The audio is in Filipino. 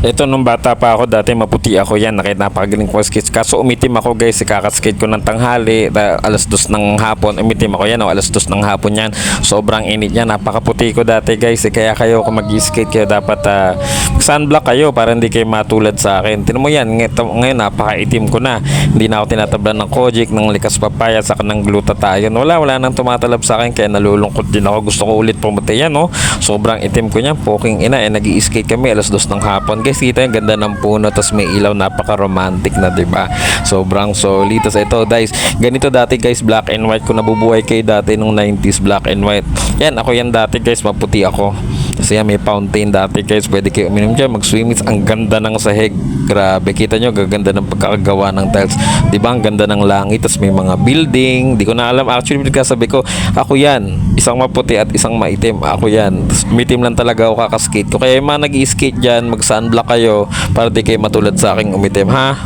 Ito nung bata pa ako dati maputi ako yan, napakagaling ko skate. Kaso umitim ako guys, kakaskate ko ng tanghali, alas 2 ng hapon, umitim ako yan, alas 2 ng hapon yan. Sobrang init yan, napakaputi ko dati guys. Kaya kayo kung mag-skate kayo dapat sunblock kayo para hindi kayo matulad sa akin. Tinan mo yan, ngayon napakaitim ko na. Hindi na ako tinatablan ng Kojic, ng likas papaya, saka ng glutathione. Wala nang tumatalab sa akin, kaya nalulungkot din ako. Gusto ko ulit pumuti yan, no? Sobrang itim ko niyan, poking ina, nag-i-skate kami alas 2 ng hapon. Guys, kita yung ganda ng puno, tas may ilaw, napaka-romantic na, diba? Sobrang solid. Tas ito, guys, ganito dati, guys, black and white. Kung nabubuhay kayo dati nung 90s, black and white. Yan, ako yan dati, guys, maputi ako. Kasi yan, may fountain dati, guys. Pwede kayo uminom dyan, mag-swimming. Ang ganda ng sahig. Grabe, kita nyo, gaganda ng pagkakagawa ng tiles. Diba? Ang ganda ng langit. Tas may mga building. Di ko na alam. Actually, sabi ko, ako yan. Isang maputi at isang maitim. Ako yan. Tas umitim lang talaga ako kakaskate ko. Kaya yung mga nag-i-skate dyan, mag-sunblock kayo para di kayo matulad sa aking umitim, ha?